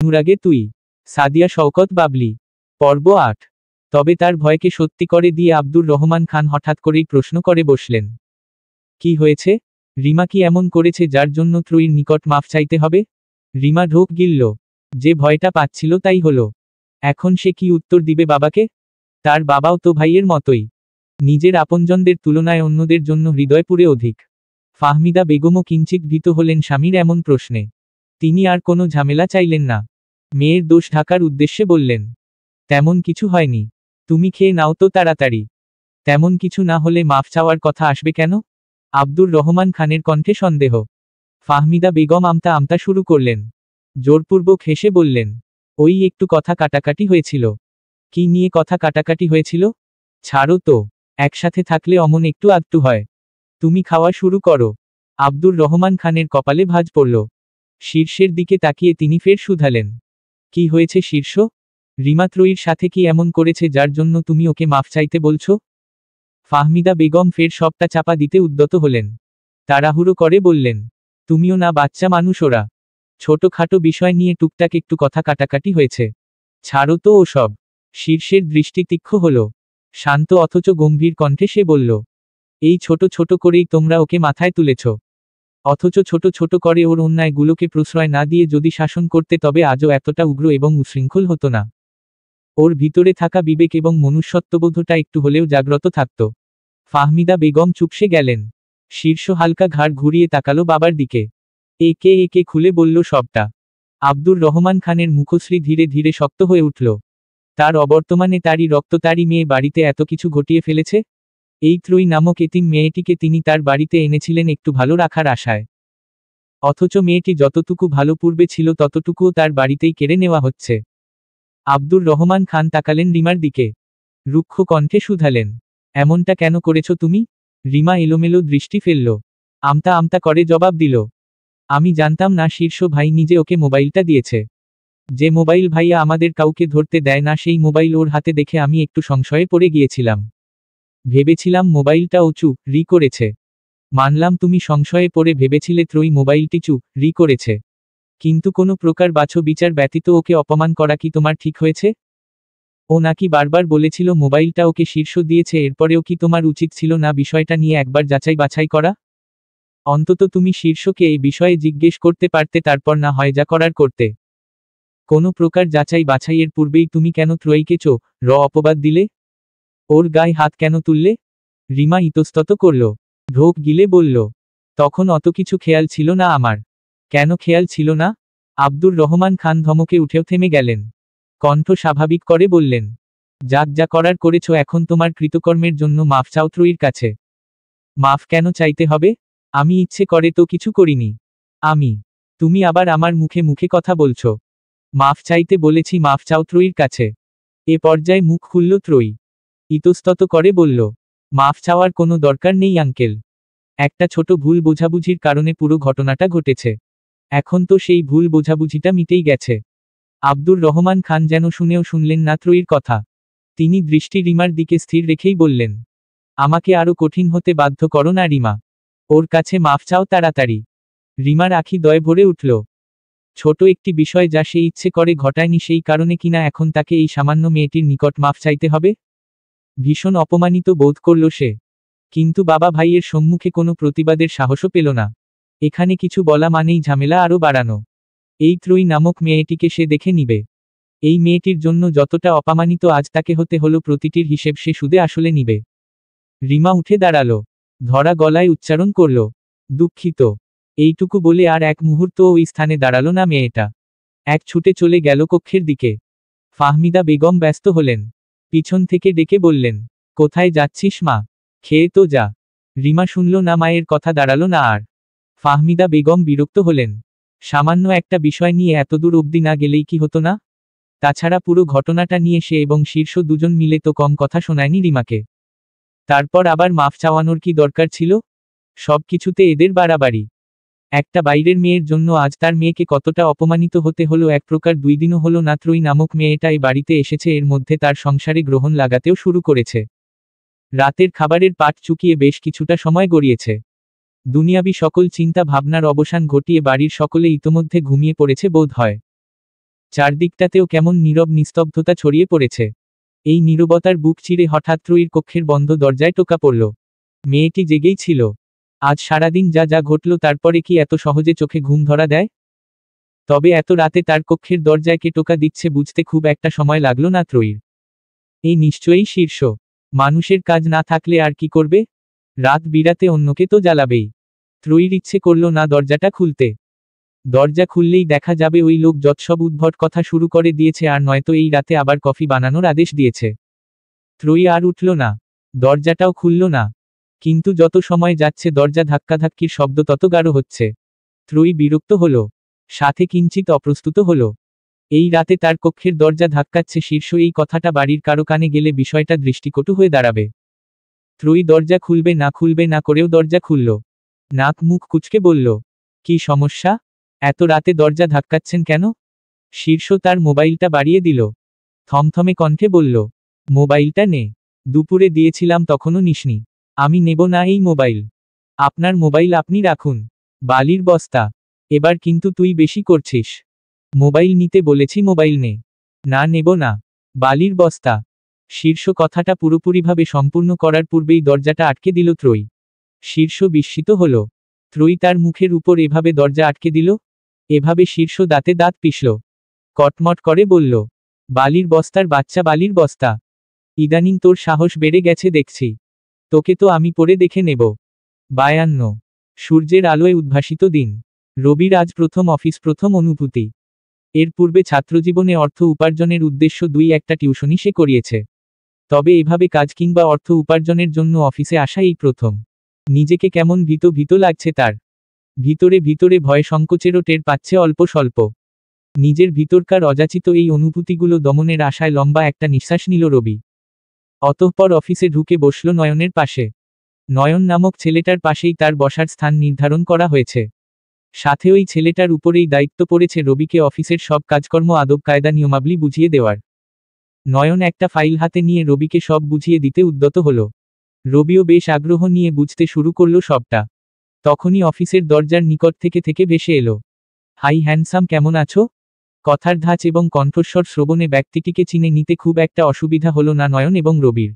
অনুরাগে তুই। সাদিয়া শওকত বাবলি। পর্ব ৮। তবে তার ভয়কে সত্যি করে দিয়ে আব্দুর রহমান খান হঠাৎ করেই প্রশ্ন করে বসলেন। কি হয়েছে? রিমা কি এমন করেছে যার জন্য ত্রয়ীর নিকট মাফ চাইতে হবে? রিমা ঢোক গিলল। যে ভয়টা পাচ্ছিল তাই হলো। এখন সে কি উত্তর দিবে বাবাকে? তার বাবাও তো ভাইয়ের মতোই। নিজের আপনজনদের তুলনায় অন্যদের জন্য হৃদয় পুরে অধিক। ফাহমিদা বেগমও কিঞ্চিত ভীত হলেন স্বামীর এমন প্রশ্নে। তিনি আর কোনো ঝামেলা চাইলেন না। মেয়ের দোষ ঢাকার উদ্দেশ্যে বললেন, তেমন কিছু হয়নি। তুমি খেয়ে নাও তো তাড়াতাড়ি। তেমন কিছু না হলে মাফ চাওয়ার কথা আসবে কেন? আব্দুর রহমান খানের কণ্ঠে সন্দেহ। ফাহমিদা বেগম আমতা আমতা শুরু করলেন। জোরপূর্বক হেসে বললেন, ওই একটু কথা কাটাকাটি হয়েছিল। কি নিয়ে কথা কাটাকাটি হয়েছিল? ছাড়ো তো। একসাথে থাকলে অমন একটু আধটু হয়। তুমি খাওয়া শুরু করো। আব্দুর রহমান খানের কপালে ভাঁজ পড়ল। শীর্ষের দিকে তাকিয়ে তিনি ফের শুধালেন, কি হয়েছে শীর্ষ? রিমা ত্রয়ীর সাথে কি এমন করেছে যার জন্য তুমি ওকে মাফ চাইতে বলছো? ফাহমিদা বেগম ফের সবটা চাপা দিতে উদ্যত হলেন। তাড়াহুড়ো করে বললেন, তুমিও না বাচ্চা মানুষ, ওরা ছোটখাটো বিষয় নিয়ে টুকটাক একটু কথা কাটাকাটি হয়েছে। ছাড়ো তো ওসব। শীর্ষের দৃষ্টি তীক্ষ্ণ হল। শান্ত অথচ গম্ভীর কণ্ঠে সে বলল, এই ছোট ছোট করেই তোমরা ওকে মাথায় তুলেছ। অথচ ছোট ছোট করে ওর অন্যায়গুলোকে প্রশ্রয় না দিয়ে যদি শাসন করতে তবে আজও এতটা উগ্র এবং উশৃঙ্খল হতো না। ওর ভিতরে থাকা বিবেক এবং মনুষ্যত্ববোধটা একটু হলেও জাগ্রত থাকত। ফাহমিদা বেগম চুপসে গেলেন। শীর্ষ হালকা ঘাড় ঘুরিয়ে তাকালো বাবার দিকে। একে একে খুলে বলল সবটা। আব্দুর রহমান খানের মুখশ্রী ধীরে ধীরে শক্ত হয়ে উঠল। তার অবর্তমানে তারই রক্ত, তারই মেয়ে বাড়িতে এত কিছু ঘটিয়ে ফেলেছে। এই ত্রয়ী নামক এতিম মেয়েটিকে তিনি তার বাড়িতে এনেছিলেন একটু ভালো রাখার আশায়। অথচ মেয়েটি যতটুকু ভালো পূর্বে ছিল ততটুকুও তার বাড়িতেই কেড়ে নেওয়া হচ্ছে। আব্দুর রহমান খান তাকালেন রিমার দিকে। রুক্ষ কণ্ঠে শুধালেন, এমনটা কেন করেছ তুমি? রিমা এলোমেলো দৃষ্টি ফেলল। আমতা আমতা করে জবাব দিল, আমি জানতাম না শীর্ষ ভাই নিজে ওকে মোবাইলটা দিয়েছে। যে মোবাইল ভাইয়া আমাদের কাউকে ধরতে দেয় না, সেই মোবাইল ওর হাতে দেখে আমি একটু সংশয়ে পড়ে গিয়েছিলাম। ভেবেছিলাম মোবাইলটা ও চুরি করেছে। মানলাম তুমি সংশয়ে পড়ে ভেবেছিলে ত্রয়ী মোবাইলটি চুরি করেছে। কিন্তু কোনো প্রকার বাছো বিচার ব্যতীত ওকে অপমান করা কি তোমার ঠিক হয়েছে? ও নাকি বারবার বলেছিল মোবাইলটা ওকে শীর্ষ দিয়েছে, এরপরেও কি তোমার উচিত ছিল না বিষয়টা নিয়ে একবার যাচাই বাছাই করা? অন্তত তুমি শীর্ষকে এই বিষয়ে জিজ্ঞেস করতে পারতে, তারপর না হয় যা করার করতে। কোনো প্রকার যাচাই বাছাইয়ের পূর্বেই তুমি কেন ত্রয়ীকে অপবাদ দিলে? ওর গায়ে হাত কেন তুললে? রিমা ইতস্তত করল। ঢোক গিলে বলল, তখন অত কিছু খেয়াল ছিল না আমার। কেন খেয়াল ছিল না? আব্দুর রহমান খান ধমকে উঠেও থেমে গেলেন। কণ্ঠ স্বাভাবিক করে বললেন, যাক যা করার করেছ, এখন তোমার কৃতকর্মের জন্য মাফ চাও ত্রয়ীর কাছে। মাফ কেন চাইতে হবে? আমি ইচ্ছে করে তো কিছু করিনি। তুমি আবার আমার মুখে মুখে কথা বলছো। মাফ চাইতে বলেছি, মাফ চাও ত্রয়ীর কাছে। এ পর্যায়ে মুখ খুলল ত্রয়ী। ইতস্তত করে বলল, মাফ চাওয়ার কোনো দরকার নেই আঙ্কেল। একটা ছোট ভুল বোঝাবুঝির কারণে পুরো ঘটনাটা ঘটেছে। এখন তো সেই ভুল বোঝাবুঝিটা মিটেই গেছে। আব্দুর রহমান খান যেন শুনেও শুনলেন না ত্রয়ীর কথা। তিনি দৃষ্টি রিমার দিকে স্থির রেখেই বললেন, আমাকে আরো কঠিন হতে বাধ্য করো না রিমা। ওর কাছে মাফ চাও তাড়াতাড়ি। রিমার আখি দয়ে ভরে উঠল। ছোট একটি বিষয় যা সে ইচ্ছে করে ঘটায়নি, সেই কারণে কিনা এখন তাকে এই সামান্য মেয়েটির নিকট মাফ চাইতে হবে? ভীষণ অপমানিত বোধ করল সে। কিন্তু বাবা ভাইয়ের সম্মুখে কোনো প্রতিবাদের সাহসও পেল না। এখানে কিছু বলা মানেই ঝামেলা আরও বাড়ানো। এই ত্রয়ী নামক মেয়েটিকে সে দেখে নিবে। এই মেয়েটির জন্য যতটা অপমানিত আজ তাকে হতে হলো, প্রতিটির হিসেব সে সুদে আসলে নিবে। রিমা উঠে দাঁড়ালো। ধরা গলায় উচ্চারণ করল, দুঃখিত। এইটুকু বলে আর এক মুহূর্ত ওই স্থানে দাঁড়ালো না মেয়েটা। এক ছুটে চলে গেল কক্ষের দিকে। ফাহমিদা বেগম ব্যস্ত হলেন। পিছন থেকে ডেকে বললেন, কোথায় যাচ্ছিস মা? খেয়ে তো যা। রিমা শুনল না, মায়ের কথা দাঁড়ালো না আর। ফাহমিদা বেগম বিরক্ত হলেন। সামান্য একটা বিষয় নিয়ে এতদূর অবধি না গেলেই কি হতো না? তাছাড়া পুরো ঘটনাটা নিয়ে সে এবং শীর্ষ দুজন মিলে তো কম কথা শোনায়নি রিমাকে। তারপর আবার মাফ চাওয়ানোর কি দরকার ছিল? সব কিছুতে এদের বাড়াবাড়ি। একটা বাইরের মেয়ের জন্য আজ তার মেয়েকে কতটা অপমানিত হতে হলো, এক প্রকার 2 দিনও হলো না ত্রয়ী নামক মেয়েটা এই বাড়িতে এসেছে, এর মধ্যে তার সংসারে গ্রহণ লাগাতেও শুরু করেছে। রাতের খাবারের পাট চুকিয়ে বেশ কিছুটা সময় গড়িয়েছে। দুনিয়াবি সকল চিন্তা ভাবনার অবসান ঘটিয়ে বাড়ির সকলে ইতোমধ্যে ঘুমিয়ে পড়েছে বোধ হয়। চারদিকটাতেও কেমন নীরব নিস্তব্ধতা ছড়িয়ে পড়েছে। এই নীরবতার বুক চিরে হঠাৎ ত্রয়ীর কক্ষের বন্ধ দরজায় টোকা পড়ল। মেয়েটি জেগেই ছিল। আজ সারাদিন যা যা ঘটল তারপরে কি এত সহজে চোখে ঘুম ধরা দেয়? তবে এত রাতে তার কক্ষের দরজায় কে টোকা দিচ্ছে বুঝতে খুব একটা সময় লাগল না ত্রয়ীর। এই নিশ্চয়ই শীর্ষ। মানুষের কাজ না থাকলে আর কি করবে? রাত বিরাতে অন্যকে তো জ্বালাবেই। ত্রয়ীর ইচ্ছে করল না দরজাটা খুলতে। দরজা খুললেই দেখা যাবে ওই লোক যৎসব উদ্ভট কথা শুরু করে দিয়েছে, আর নয়তো এই রাতে আবার কফি বানানোর আদেশ দিয়েছে। ত্রয়ী আর উঠল না, দরজাটাও খুলল না। কিন্তু যত সময় যাচ্ছে দরজা ধাক্কাধাক্কির শব্দ তত গাঢ় হচ্ছে। ত্রয়ী বিরক্ত হল, সাথে কিঞ্চিত অপ্রস্তুত হল। এই রাতে তার কক্ষের দরজা ধাক্কাচ্ছে শীর্ষ, এই কথাটা বাড়ির কারো কানে গেলে বিষয়টা দৃষ্টিকটু হয়ে দাঁড়াবে। ত্রয়ী দরজা খুলবে না করেও দরজা খুলল। নাক মুখ কুঁচকে বলল, কি সমস্যা? এত রাতে দরজা ধাক্কাচ্ছেন কেন? শীর্ষ তার মোবাইলটা বাড়িয়ে দিল। থমথমে কণ্ঠে বলল, মোবাইলটা নে। দুপুরে দিয়েছিলাম তখনও নিসনি। আমি নেব না এই মোবাইল। আপনার মোবাইল আপনি রাখুন। বালির বস্তা, এবার কিন্তু তুই বেশি করছিস। মোবাইল নিতে বলেছি, মোবাইল নে। না, নেব না। বালির বস্তা। শীর্ষ কথাটা পুরোপুরিভাবে সম্পূর্ণ করার পূর্বেই দরজাটা আটকে দিল ত্রয়ী। শীর্ষ বিস্মিত হল। ত্রয়ী তার মুখের উপর এভাবে দরজা আটকে দিল? এভাবে শীর্ষ দাঁতে দাঁত পিষল। কটমট করে বলল, বালির বস্তার বাচ্চা, বালির বস্তা। ইদানিং তোর সাহস বেড়ে গেছে দেখছি। তোকে তো আমি পড়ে দেখে নেব। 52 সূর্যের আলোয় উদ্ভাসিত দিন। রবির আজ প্রথম অফিস, প্রথম অনুভূতি। এর পূর্বে ছাত্রজীবনে অর্থ উপার্জনের উদ্দেশ্য একটা টিউশনি সে করিয়েছে। তবে এভাবে কাজ কিংবা অর্থ উপার্জনের জন্য অফিসে আসা এই প্রথম। নিজেকে কেমন ভীত ভীত লাগছে তার। ভিতরে ভিতরে ভয় সংকোচেরও টের পাচ্ছে অল্প স্বল্প। নিজের ভিতরকার অযাচিত এই অনুভূতিগুলো দমনের আশায় লম্বা একটা নিঃশ্বাস নিল রবি। অতঃপর অফিসে ঢুকে বসল নয়নের পাশে। নয়ন নামক ছেলেটার পাশেই তার বসার স্থান নির্ধারণ করা হয়েছে। সাথে ওই ছেলেটার উপরেই দায়িত্ব পড়েছে রবিকে অফিসের সব কাজকর্ম, আদব কায়দা, নিয়মাবলী বুঝিয়ে দেওয়ার। নয়ন একটা ফাইল হাতে নিয়ে রবিকে সব বুঝিয়ে দিতে উদ্যত হল। রবিও বেশ আগ্রহ নিয়ে বুঝতে শুরু করল সবটা। তখনই অফিসের দরজার নিকট থেকে থেকে ভেসে এলো, হাই হ্যান্ডসাম, কেমন আছো? কথার ধাঁচ এবং কণ্ঠস্বর শ্রবণে ব্যক্তিটিকে চিনে নিতে খুব একটা অসুবিধা হলো না নয়ন এবং রবির।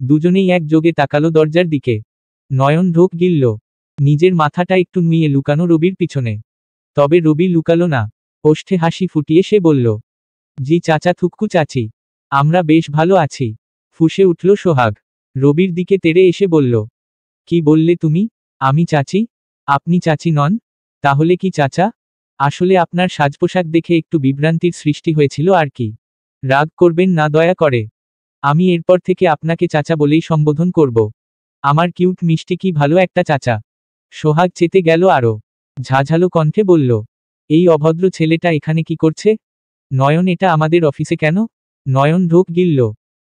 দুজনেই একযোগে তাকালো দরজার দিকে। নয়ন ঢোক গিলল, নিজের মাথাটা একটু নুইয়ে লুকানো রবির পিছনে। তবে রবি লুকালো না, ওষ্ঠে হাসি ফুটিয়ে সে বলল, জি চাচা, থুক্কু চাচি, আমরা বেশ ভালো আছি। ফুঁসে উঠল সোহাগ। রবির দিকে তেড়ে এসে বলল, কি বললে তুমি? আমি চাচি? আপনি চাচি নন? তাহলে কি চাচা? আসলে আপনার সাজপোশাক দেখে একটু বিভ্রান্তির সৃষ্টি হয়েছিল আর কি। রাগ করবেন না দয়া করে। আমি এরপর থেকে আপনাকে চাচা বলেই সম্বোধন করব। আমার কিউট মিষ্টি কি ভালো একটা চাচা। সোহাগ চেতে গেল আরো। ঝাঝালো কণ্ঠে বলল, এই অভদ্র ছেলেটা এখানে কি করছে? নয়ন, এটা আমাদের অফিসে কেন? নয়ন ঢোক গিলল।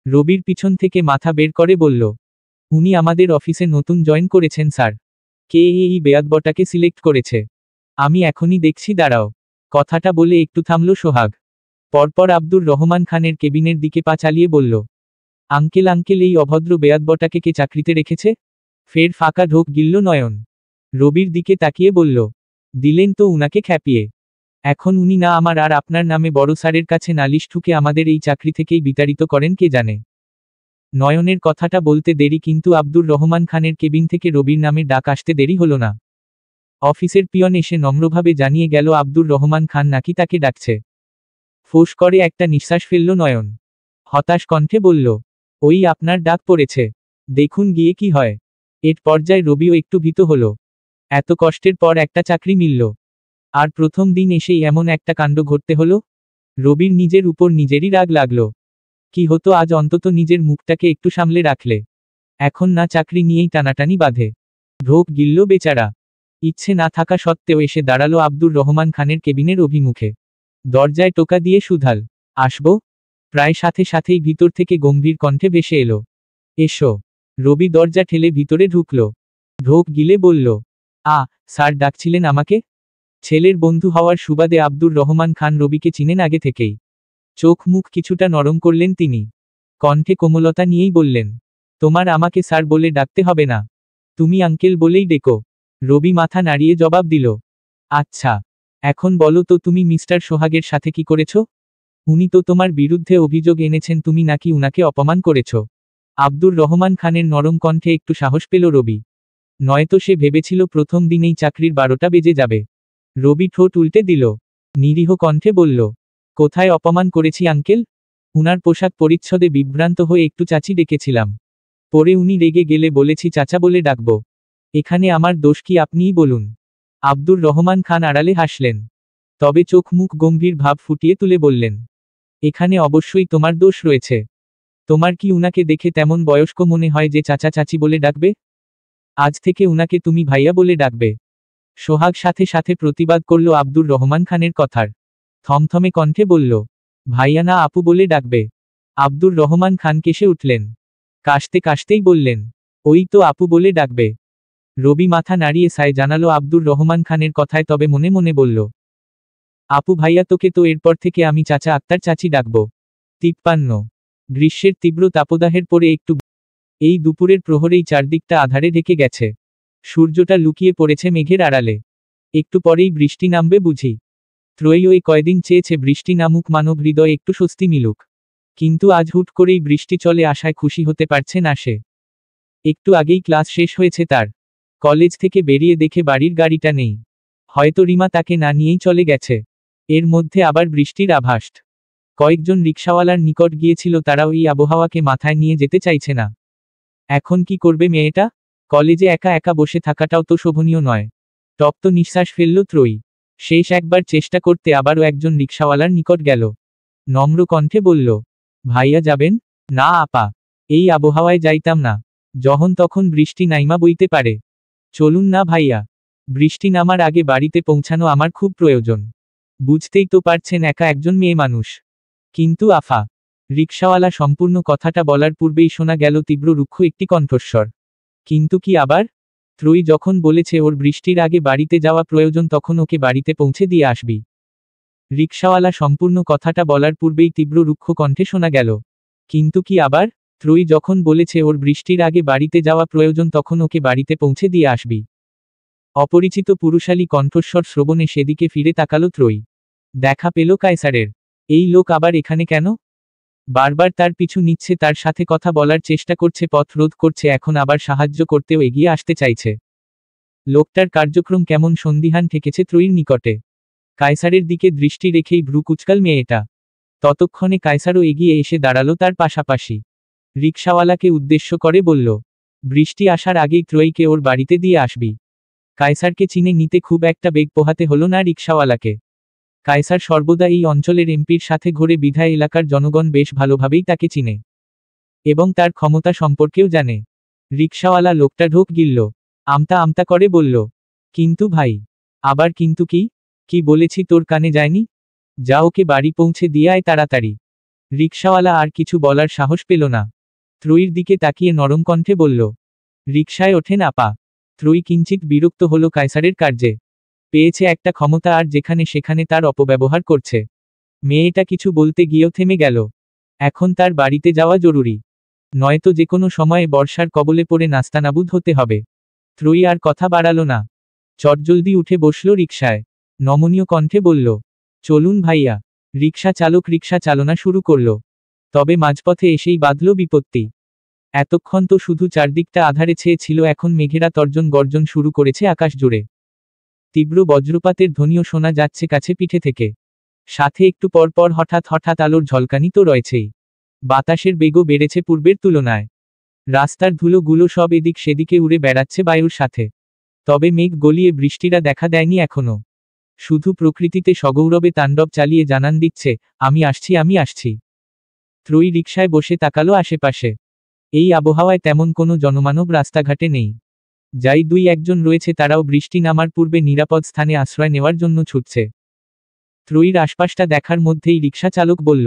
রবির পিছন থেকে মাথা বের করে বলল, উনি আমাদের অফিসে নতুন জয়েন করেছেন স্যার। কে এই বেয়াদবটাকে সিলেক্ট করেছে? আমি এখনই দেখছি, দাঁড়াও। কথাটা বলে একটু থামল সোহাগ। পরপর আব্দুর রহমান খানের কেবিনের দিকে পা চালিয়ে বলল, আঙ্কেল আঙ্কেল, এই অভদ্র বেয়াদবটাকে কে চাকরিতে রেখেছে? ফের ফাঁকা ঢোক গিলল নয়ন। রবির দিকে তাকিয়ে বলল, দিলেন তো উনাকে খ্যাপিয়ে। এখন উনি না আমার আর আপনার নামে বড় স্যারের কাছে নালিশ ঠুকে আমাদের এই চাকরি থেকেই বিতাড়িত করেন কে জানে। নয়নের কথাটা বলতে দেরি, কিন্তু আব্দুর রহমান খানের কেবিন থেকে রবির নামের ডাক আসতে দেরি হলো না। অফিসের পিয়ন এসে নম্রভাবে জানিয়ে গেল আব্দুর রহমান খান নাকি তাকে ডাকছে। ফোঁস করে একটা নিঃশ্বাস ফেলল নয়ন। হতাশ কণ্ঠে বলল, ওই আপনার ডাক পড়েছে, দেখুন গিয়ে কি হয়। এর পর্যায়ে রবিও একটু ভীত হল। এত কষ্টের পর একটা চাকরি মিলল, আর প্রথম দিন এসেই এমন একটা কাণ্ড ঘটতে হলো। রবির নিজের উপর নিজেরই রাগ লাগল। কি হতো আজ অন্তত নিজের মুখটাকে একটু সামলে রাখলে। এখন না চাকরি নিয়েই টানাটানি বাঁধে। ঢোক গিলল বেচারা। ইচ্ছে না থাকা সত্ত্বেও এসে দাঁড়ালো আব্দুর রহমান খানের কেবিনের অভিমুখে। দরজায় টোকা দিয়ে সুধাল, আসবো? প্রায় সাথে সাথেই ভিতর থেকে গম্ভীর কণ্ঠে ভেসে এলো, এসো। রবি দরজা ঠেলে ভিতরে ঢুকল। ঢোক গিলে বলল, স্যার ডাকছিলেন আমাকে? ছেলের বন্ধু হওয়ার সুবাদে আব্দুর রহমান খান রবিকে চিনেন আগে থেকেই। চোখ মুখ কিছুটা নরম করলেন তিনি। কণ্ঠে কোমলতা নিয়েই বললেন, তোমার আমাকে স্যার বলে ডাকতে হবে না, তুমি আঙ্কেল বলেই ডেকো। রবি মাথা নাড়িয়ে জবাব দিল, আচ্ছা। এখন বলো তো তুমি মিস্টার সোহাগের সাথে কি করেছ? উনি তো তোমার বিরুদ্ধে অভিযোগ এনেছেন তুমি নাকি উনাকে অপমান করেছ। আব্দুর রহমান খানের নরম কণ্ঠে একটু সাহস পেল রবি। নয়তো সে ভেবেছিল প্রথম দিনেই চাকরির 12টা বেজে যাবে। রবি ঠোঁট উল্টে দিল, নিরীহ কণ্ঠে বলল, কোথায় অপমান করেছি আঙ্কেল? উনার পোশাক পরিচ্ছদে বিভ্রান্ত হয়ে একটু চাচি ডেকেছিলাম। পরে উনি রেগে গেলে বলেছি চাচা বলে ডাকব। এখানে আমার দোষ কি আপনিই বলুন। আব্দুর রহমান খান আড়ালে হাসলেন, তবে চোখ মুখ গম্ভীর ভাব ফুটিয়ে তুলে বললেন, এখানে অবশ্যই তোমার দোষ রয়েছে। তোমার কি উনাকে দেখে তেমন বয়স্ক মনে হয় যে চাচা চাচি বলে ডাকবে? আজ থেকে উনাকে তুমি ভাইয়া বলে ডাকবে। সোহাগ সাথে সাথে প্রতিবাদ করল আব্দুর রহমান খানের কথার। থমথমে কণ্ঠে বলল, ভাইয়া না আপু বলে ডাকবে। আব্দুর রহমান খান কেসে উঠলেন, কাশতে কাশতেই বললেন, ওই তো আপু বলে ডাকবে। রবি মাথা নাড়িয়ে সায় জানালো আব্দুর রহমান খানের কথায়, তবে মনে মনে বলল, আপু ভাইয়া তোকে তো এরপর থেকে আমি চাচা আক্তার চাচি ডাকব। 53 গ্রীষ্মের তীব্র তাপদাহের পরে একটু এই দুপুরের প্রহরেই চারদিকটা আধারে ঢেকে গেছে। সূর্যটা লুকিয়ে পড়েছে মেঘের আড়ালে। একটু পরেই বৃষ্টি নামবে বুঝি। ত্রয়ী ওই কয়দিন চেয়েছে বৃষ্টি নামুক, মানব হৃদয় একটু স্বস্তি মিলুক। কিন্তু আজ হুট করেই বৃষ্টি চলে আসায় খুশি হতে পারছে না সে। একটু আগেই ক্লাস শেষ হয়েছে তার। কলেজ থেকে বেরিয়ে দেখে বাড়ির গাড়িটা নেই। হয়তো রিমা তাকে না নিয়েই চলে গেছে। এর মধ্যে আবার বৃষ্টির আভাস। কয়েকজন রিকশাওয়ালার নিকট গিয়েছিল, তারাও এই আবহাওয়াকে মাথায় নিয়ে যেতে চাইছে না। এখন কি করবে মেয়েটা? কলেজে একা একা বসে থাকাটাও তো শোভনীয় নয়। তপ্ত নিঃশ্বাস ফেলল ত্রয়ী। শেষ একবার চেষ্টা করতে আবারও একজন রিকশাওয়ালার নিকট গেল। নম্র কণ্ঠে বলল, ভাইয়া যাবেন? না আপা, এই আবহাওয়ায় যাইতাম না। যখন তখন বৃষ্টি নাইমা বইতে পারে। চলুন না ভাইয়া, বৃষ্টি নামার আগে বাড়িতে পৌঁছানো আমার খুব প্রয়োজন। বুঝতেই তো পারছেন একা একজন মেয়ে মানুষ। কিন্তু আফা। রিকশাওয়ালা সম্পূর্ণ কথাটা বলার পূর্বেই শোনা গেল তীব্র রুক্ষ একটি কণ্ঠস্বর। কিন্তু কি আবার? ত্রয়ী যখন বলেছে ওর বৃষ্টির আগে বাড়িতে যাওয়া প্রয়োজন, তখন ওকে বাড়িতে পৌঁছে দিয়ে আসবি। রিকশাওয়ালা সম্পূর্ণ কথাটা বলার পূর্বেই তীব্র রুক্ষ কণ্ঠে শোনা গেল, কিন্তু কি আবার? ত্রয়ী যখন বলেছে ওর বৃষ্টির আগে বাড়িতে যাওয়া প্রয়োজন, তখন ওকে বাড়িতে পৌঁছে দিয়ে আসবি। অপরিচিত পুরুষালী কণ্ঠস্বর শ্রবণে সেদিকে ফিরে তাকালো ত্রয়ী। দেখা পেল কায়সারের। এই লোক আবার এখানে কেন? বারবার তার পিছু নিচ্ছে, তার সাথে কথা বলার চেষ্টা করছে, পথ রোধ করছে, এখন আবার সাহায্য করতেও এগিয়ে আসতে চাইছে। লোকটার কার্যক্রম কেমন সন্দিহান ঠেকেছে ত্রয়ীর নিকটে। কায়সারের দিকে দৃষ্টি রেখেই ভ্রু কুচকাল মেয়েটা। ততক্ষণে কায়সারও এগিয়ে এসে দাঁড়ালো তার পাশাপাশি। রিকশাওয়ালাকে উদ্দেশ্য করে বলল, বৃষ্টি আসার আগেই ত্রয়ীকে ওর বাড়িতে দিয়ে আসবি। কায়সারকে চিনে নিতে খুব একটা বেগ পোহাতে হলো না রিকশাওয়ালাকে। কায়সার সর্বদা এই অঞ্চলের এমপির সাথে ঘুরে বিধায় এলাকার জনগণ বেশ ভালোভাবেই তাকে চিনে এবং তার ক্ষমতা সম্পর্কেও জানে। রিকশাওয়ালা লোকটা ঢোক গিলল, আমতা আমতা করে বলল, কিন্তু ভাই। আবার কিন্তু কি? কি বলেছি তোর কানে যায়নি? যা ওকে বাড়ি পৌঁছে দিয়ে আয় তাড়াতাড়ি। রিকশাওয়ালা আর কিছু বলার সাহস পেল না। ত্রয়ীর দিকে তাকিয়ে নরম কণ্ঠে বলল, রিকশায় ওঠেন আপা। ত্রয়ী কিঞ্চিত বিরক্ত হলো কায়সারের কার্যে। পেয়েছে একটা ক্ষমতা আর যেখানে সেখানে তার অপব্যবহার করছে। মেয়েটা কিছু বলতে গিয়েও থেমে গেল। এখন তার বাড়িতে যাওয়া জরুরি, নয়তো যে কোনো সময়ে বর্ষার কবলে পড়ে নাস্তানাবুদ হতে হবে। ত্রয়ী আর কথা বাড়ালো না, চটজলদি উঠে বসল রিকশায়। নমনীয় কণ্ঠে বলল, চলুন ভাইয়া। রিকশা চালক রিকশা চালনা শুরু করল। তবে মাঝপথে এসেই বাধল বিপত্তি। এতক্ষণ তো শুধু চারদিকটা আধারে ছেয়ে ছিল, এখন মেঘেরা তর্জন গর্জন শুরু করেছে আকাশ জুড়ে। তীব্র বজ্রপাতের ধ্বনিও শোনা যাচ্ছে কাছে পিঠে থেকে। সাথে একটু পরপর হঠাৎ হঠাৎ আলোর ঝলকানি তো রয়েছেই। বাতাসের বেগও বেড়েছে পূর্বের তুলনায়। রাস্তার ধুলোগুলো সব এদিক সেদিকে উড়ে বেড়াচ্ছে বায়ুর সাথে। তবে মেঘ গলিয়ে বৃষ্টিরা দেখা দেয়নি এখনো। শুধু প্রকৃতিতে সগৌরবে তাণ্ডব চালিয়ে জানান দিচ্ছে, আমি আসছি আমি আসছি। ত্রয়ী রিকশায় বসে তাকালো আশেপাশে। এই আবহাওয়ায় তেমন কোনো জনমানব রাস্তাঘাটে নেই। যাই দুই একজন রয়েছে তারাও বৃষ্টি নামার পূর্বে নিরাপদ স্থানে আশ্রয় নেওয়ার জন্য ছুটছে। ত্রয়ীর আশপাশটা দেখার মধ্যেই রিকশা চালক বলল,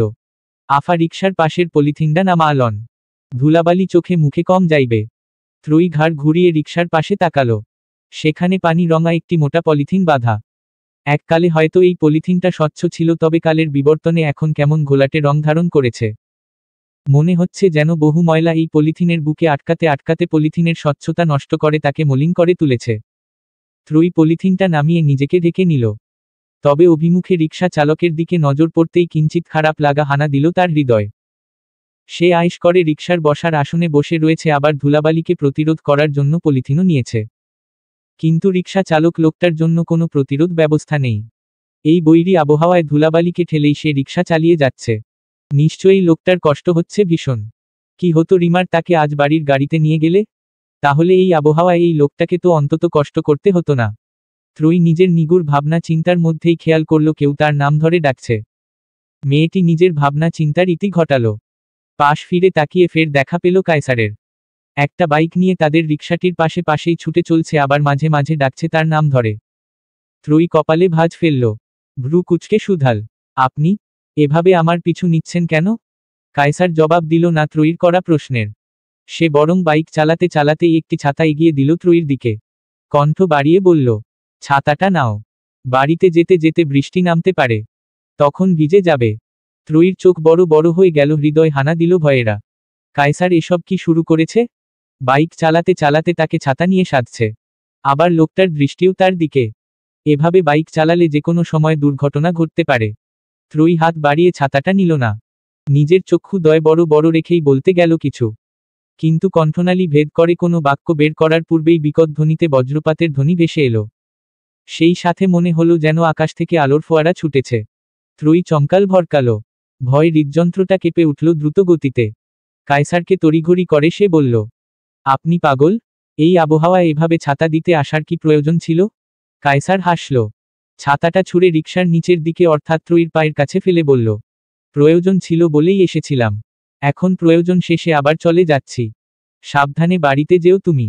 আফা রিকশার পাশের পলিথিনটা নামা আলন। ধুলাবালি চোখে মুখে কম যাইবে। ত্রয়ী ঘাড় ঘুরিয়ে রিকশার পাশে তাকালো। সেখানে পানি রঙা একটি মোটা পলিথিন বাঁধা। এককালে হয়তো এই পলিথিনটা স্বচ্ছ ছিল, তবে কালের বিবর্তনে এখন কেমন ঘোলাটে রং ধারণ করেছে। মনে হচ্ছে যেন বহু ময়লা এই পলিথিনের বুকে আটকাতে আটকাতে পলিথিনের স্বচ্ছতা নষ্ট করে তাকে মলিন করে তুলেছে। ত্রয়ী পলিথিনটা নামিয়ে নিজেকে ঢেকে নিল। তবে অভিমুখে রিকশা চালকের দিকে নজর পড়তেই কিঞ্চিত খারাপ লাগা হানা দিল তার হৃদয়। সে আয়েশ করে রিকশার বসার আসনে বসে রয়েছে, আবার ধুলাবালিকে প্রতিরোধ করার জন্য পলিথিনও নিয়েছে। কিন্তু রিকশা চালক লোকটার জন্য কোনো প্রতিরোধ ব্যবস্থা নেই। এই বৈরী আবহাওয়ায় ধুলাবালিকে ঠেলেই সে রিকশা চালিয়ে যাচ্ছে। নিশ্চয়ই লোকটার কষ্ট হচ্ছে ভীষণ। কি হতো রিমার তাকে আজ বাড়ির গাড়িতে নিয়ে গেলে? তাহলে এই আবহাওয়ায় এই লোকটাকে তো অন্তত কষ্ট করতে হতো না। ত্রয়ী নিজের নিগুড় ভাবনা চিন্তার মধ্যেই খেয়াল করল কেউ তার নাম ধরে ডাকছে। মেয়েটি নিজের ভাবনা চিন্তার ইতি ঘটাল। পাশ ফিরে তাকিয়ে ফের দেখা পেল কায়সারের। একটা বাইক নিয়ে তাদের রিকশাটির পাশেই ছুটে চলছে, আবার মাঝে মাঝে ডাকছে তার নাম ধরে। ত্রয়ী কপালে ভাঁজ ফেলল। ভ্রু কুঁচকে শুধাল, আপনি এভাবে আমার পিছু নিচ্ছেন কেন? কায়সার জবাব দিল না ত্রয়ীর করা প্রশ্নের। সে বরং বাইক চালাতে চালাতেই একটি ছাতা এগিয়ে দিল ত্রয়ীর দিকে। কণ্ঠ বাড়িয়ে বলল, ছাতাটা নাও, বাড়িতে যেতে যেতে বৃষ্টি নামতে পারে, তখন ভিজে যাবে। ত্রয়ীর চোখ বড় বড় হয়ে গেল, হৃদয় হানা দিল ভয়েরা। কায়সার এসব কি শুরু করেছে? বাইক চালাতে চালাতে তাকে ছাতা নিয়ে সাজছে, আবার লোকটার দৃষ্টিও তার দিকে। এভাবে বাইক চালালে যে কোনো সময় দুর্ঘটনা ঘটতে পারে। ত্রয়ী হাত বাড়িয়ে ছাতাটা নিল না। নিজের চক্ষুদ্বয় বড় বড় রেখেই বলতে গেল কিছু, কিন্তু কণ্ঠনালী ভেদ করে কোনো বাক্য বের করার পূর্বেই বিকট ধ্বনিতে বজ্রপাতের ধ্বনি ভেসে এলো। সেই সাথে মনে হলো যেন আকাশ থেকে আলোর ফোয়ারা ছুটেছে। ত্রয়ী চমকাল ভরকাল। ভয় হৃদযন্ত্রটা কেঁপে উঠল দ্রুত গতিতে। কায়সারকে তড়িঘড়ি করে সে বলল, আপনি পাগল? এই আবহাওয়ায় এভাবে ছাতা দিতে আসার কি প্রয়োজন ছিল? কায়সার হাসল। ছাতাটা ছুঁড়ে রিকশার নিচের দিকে অর্থাৎ ত্রয়ীর পায়ের কাছে ফেলে বলল, প্রয়োজন ছিল বলেই এসেছিলাম, এখন প্রয়োজন শেষে আবার চলে যাচ্ছি। সাবধানে বাড়িতে যেও তুমি।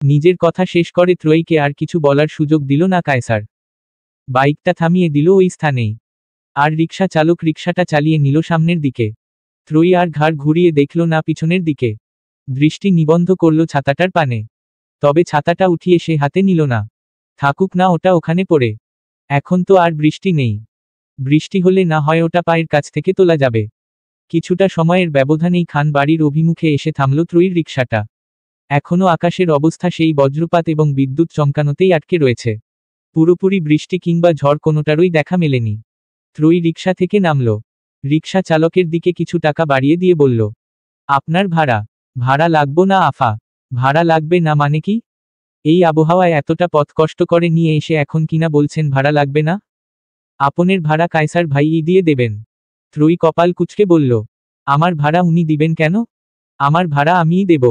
নিজের কথা শেষ করে ত্রয়ীকে আর কিছু বলার সুযোগ দিল না কায়সার। বাইকটা থামিয়ে দিল ওই স্থানেই। আর রিকশা চালক রিকশাটা চালিয়ে নিল সামনের দিকে। ত্রয়ী আর ঘাড় ঘুরিয়ে দেখল না পিছনের দিকে। দৃষ্টি নিবন্ধ করল ছাতাটার পানে। তবে ছাতাটা উঠিয়ে সে হাতে নিল না। থাকুক না ওটা ওখানে পড়ে। এখন তো আর বৃষ্টি নেই। বৃষ্টি হলে না হয় ওটা পায়ের কাছ থেকে তোলা যাবে। কিছুটা সময়ের ব্যবধানেই খান বাড়ির অভিমুখে এসে থামল ত্রয়ীর রিকশাটা। এখনও আকাশের অবস্থা সেই বজ্রপাত এবং বিদ্যুৎ চমকানোতেই আটকে রয়েছে। পুরোপুরি বৃষ্টি কিংবা ঝড় কোনোটারই দেখা মেলেনি। ত্রয়ী রিকশা থেকে নামল। রিকশা চালকের দিকে কিছু টাকা বাড়িয়ে দিয়ে বলল, আপনার ভাড়া? ভাড়া লাগবো না আফা। ভাড়া লাগবে না মানে কি? এই আবহাওয়ায় এতটা পথ কষ্ট করে নিয়ে এসে এখন কিনা বলছেন ভাড়া লাগবে না? আপনের ভাড়া কায়সার ভাইই দিয়ে দেবেন। ত্রয়ী কপাল কুঁচকে বলল, আমার ভাড়া উনি দিবেন কেন? আমার ভাড়া আমিই দেব।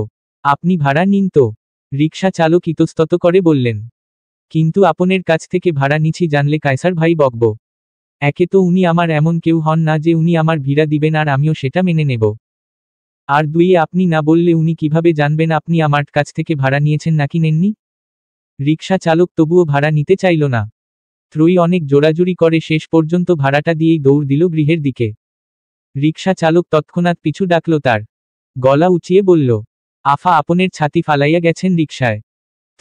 আপনি ভাড়া নিন তো। রিকশা চালক ইতস্তত করে বললেন, কিন্তু আপনের কাছ থেকে ভাড়া নিছি জানলে কায়সার ভাই বকব। একে তো উনি আমার এমন কেউ হন না যে উনি আমার ভিড়া দিবেন আর আমিও সেটা মেনে নেব। আর দুইয়ে আপনি না বললে উনি কিভাবে জানবেন আপনি আমার কাছ থেকে ভাড়া নিয়েছেন নাকি নেননি? রিকশা চালক তবুও ভাড়া নিতে চাইল না। ত্রয়ী অনেক জোরাজুরি করে শেষ পর্যন্ত ভাড়াটা দিয়েই দৌড় দিল গৃহের দিকে। রিকশা চালক তৎক্ষণাৎ পিছু ডাকল তার। গলা উঁচিয়ে বলল, আফা আপনের ছাতি ফালাইয়া গেছেন রিকশায়।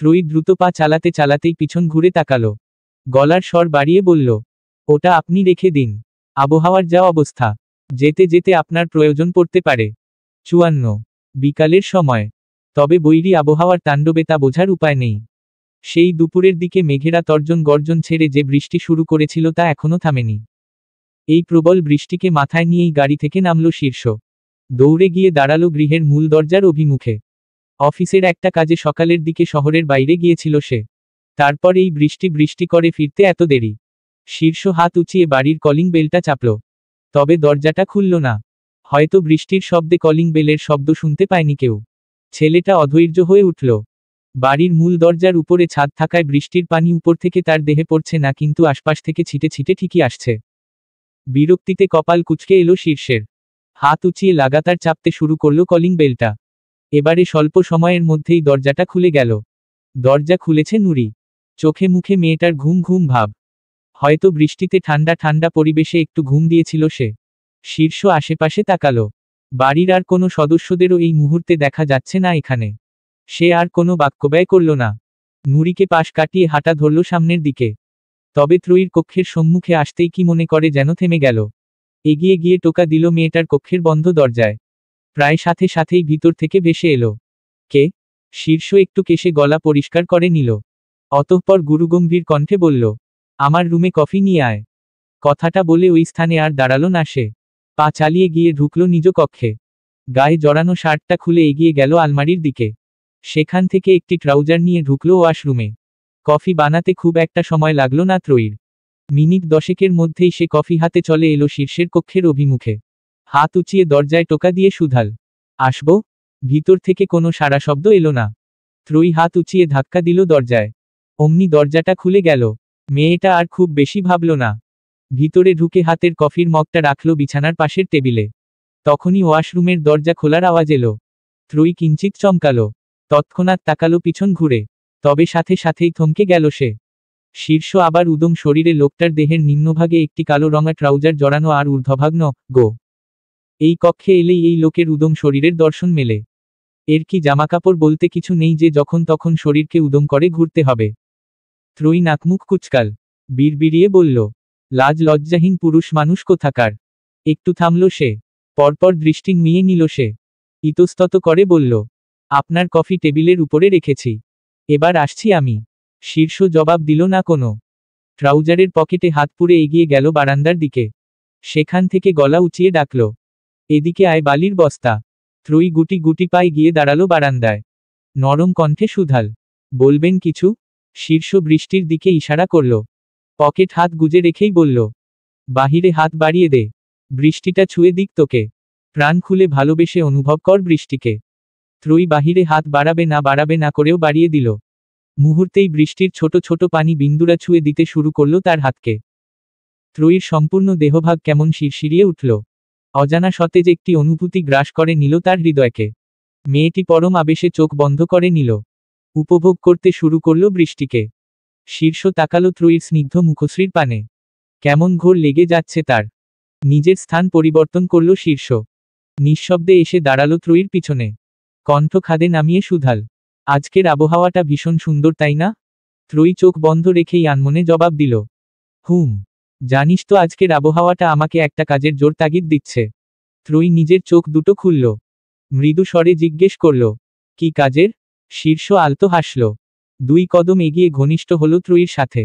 ত্রয়ী দ্রুত পা চালাতে চালাতেই পিছন ঘুরে তাকাল। গলার স্বর বাড়িয়ে বলল, ওটা আপনি রেখে দিন। আবহাওয়ার যা অবস্থা, যেতে যেতে আপনার প্রয়োজন পড়তে পারে। 54 বিকালের সময়। তবে বৈরী আবহাওয়ার তাণ্ডবে তা বোঝার উপায় নেই। সেই দুপুরের দিকে মেঘেরা তর্জন গর্জন ছেড়ে যে বৃষ্টি শুরু করেছিল তা এখনও থামেনি। এই প্রবল বৃষ্টিকে মাথায় নিয়েই গাড়ি থেকে নামল শীর্ষ। দৌড়ে গিয়ে দাঁড়ালো গৃহের মূল দরজার অভিমুখে। অফিসের একটা কাজে সকালের দিকে শহরের বাইরে গিয়েছিল সে। তারপর এই বৃষ্টি করে ফিরতে এত দেরি। শীর্ষ হাত উঁচিয়ে বাড়ির কলিং বেলটা চাপল। তবে দরজাটা খুলল না। হয়তো বৃষ্টির শব্দে কলিং বেলের শব্দ শুনতে পায়নি কেউ। ছেলেটা অধৈর্য হয়ে উঠল। বাড়ির মূল দরজার উপরে ছাদ থাকায় বৃষ্টির পানি উপর থেকে তার দেহে পড়ছে না, কিন্তু আশপাশ থেকে ছিটে ছিটে ঠিকই আসছে। বিরক্তিতে কপাল কুঁচকে এলো শীর্ষের। হাত উঁচিয়ে লাগাতার চাপতে শুরু করল কলিং বেলটা। এবারে স্বল্প সময়ের মধ্যেই দরজাটা খুলে গেল। দরজা খুলেছে নুরি। চোখে মুখে মেয়েটার ঘুম ঘুম ভাব। হয়তো বৃষ্টিতে ঠান্ডা ঠান্ডা পরিবেশে একটু ঘুম দিয়েছিল সে। শীর্ষ আশেপাশে তাকালো। বাড়ির আর কোনো সদস্যদেরও এই মুহূর্তে দেখা যাচ্ছে না এখানে। সে আর কোনো বাক্যব্যয় করল না। নুরিকে পাশ কাটিয়ে হাঁটা ধরল সামনের দিকে। তবে ত্রয়ীর কক্ষের সম্মুখে আসতেই কি মনে করে যেন থেমে গেল। এগিয়ে গিয়ে টোকা দিল মেয়েটার কক্ষের বন্ধ দরজায়। প্রায় সাথে সাথেই ভিতর থেকে ভেসে এলো, কে? শীর্ষ একটু কেশে গলা পরিষ্কার করে নিল। অতঃপর গুরুগম্ভীর কণ্ঠে বলল, আমার রুমে কফি নিয়ে আয়। কথাটা বলে ওই স্থানে আর দাঁড়ালো না সে। পা চালিয়ে গিয়ে ঢুকলো নিজ কক্ষে। গায়ে জড়ানো শার্টটা খুলে এগিয়ে গেল আলমারির দিকে। সেখান থেকে একটি ট্রাউজার নিয়ে ঢুকলো ওয়াশরুমে। কফি বানাতে খুব একটা সময় লাগলো না ত্রয়ীর। মিনিট 10 মধ্যেই সে কফি হাতে চলে এলো শীর্ষের কক্ষের অভিমুখে। হাত উঁচিয়ে দরজায় টোকা দিয়ে শুধাল, আসবো? ভিতর থেকে কোনো সাড়া শব্দ এলো না। ত্রয়ী হাত উঁচিয়ে ধাক্কা দিল দরজায়। অমনি দরজাটা খুলে গেল। মেয়েটা আর খুব বেশি ভাবল না। ভিতরে ঢুকে হাতের কফির মগটা রাখল বিছানার পাশের টেবিলে। তখনই ওয়াশরুমের দরজা খোলার আওয়াজ এলো। ত্রয়ী কিঞ্চিত চমকালো। তৎক্ষণাৎ তাকালো পিছন ঘুরে। তবে সাথে সাথেই থমকে গেল সে। শীর্ষ আবার উদম শরীরে লোকটার দেহের নিম্নভাগে একটি কালো রঙা ট্রাউজার জড়ানো আর ঊর্ধ্বভাগ্ন গো। এই কক্ষে এলেই এই লোকের উদম শরীরের দর্শন মেলে। এর কি জামাকাপড় বলতে কিছু নেই যে যখন তখন শরীরকে উদম করে ঘুরতে হবে। ত্রয়ী নাকমুখ কুচকাল। বিড়বিড়িয়ে বলল, লাজ লজ্জাহীন পুরুষ মানুষ কোথাকার। একটু থামল সে। পরপর দৃষ্টি নুইয়ে নিল সে। ইতস্তত করে বলল, আপনার কফি টেবিলের উপরে রেখেছি। এবার আসছি আমি। শীর্ষ জবাব দিল না কোনো। ট্রাউজারের পকেটে হাত পুরে এগিয়ে গেল বারান্দার দিকে। সেখান থেকে গলা উঁচিয়ে ডাকল, এদিকে আয় বালির বস্তা। ত্রয়ী গুটি গুটি পায়ে গিয়ে দাঁড়ালো বারান্দায়। নরম কণ্ঠে শুধাল, বলবেন কিছু? শীর্ষ বৃষ্টির দিকে ইশারা করল। পকেট হাত গুজে রেখেই বলল, বাহিরে হাত বাড়িয়ে দে। বৃষ্টিটা ছুঁয়ে দিক তোকে। প্রাণ খুলে ভালোবেসে অনুভব কর বৃষ্টিকে। ত্রয়ী বাহিরে হাত বাড়াবে না করেও বাড়িয়ে দিল। মুহূর্তেই বৃষ্টির ছোট ছোট পানি বিন্দুরা ছুঁয়ে দিতে শুরু করল তার হাতকে। ত্রয়ীর সম্পূর্ণ দেহভাগ কেমন শিরশিরিয়ে উঠল। অজানা সতেজ একটি অনুভূতি গ্রাস করে নিল তার হৃদয়কে। মেয়েটি পরম আবেশে চোখ বন্ধ করে নিল। উপভোগ করতে শুরু করল বৃষ্টিকে। শীর্ষ তাকালো ত্রয়ীর স্নিগ্ধ মুখশ্রীর পানে। কেমন ঘোর লেগে যাচ্ছে তার। নিজের স্থান পরিবর্তন করল শীর্ষ। নিঃশব্দে এসে দাঁড়ালো ত্রয়ীর পিছনে। কণ্ঠ খাদে নামিয়ে শুধাল, আজকের আবহাওয়াটা ভীষণ সুন্দর তাই না? ত্রয়ী চোখ বন্ধ রেখেই আনমনে জবাব দিল, হুম। জানিস তো আজকের আবহাওয়াটা আমাকে একটা কাজের জোর তাগিদ দিচ্ছে। ত্রয়ী নিজের চোখ দুটো খুলল। মৃদু স্বরে জিজ্ঞেস করল, কি কাজের? শীর্ষ আলতো হাসল। 2 কদম এগিয়ে ঘনিষ্ঠ হল ত্রয়ীর সাথে।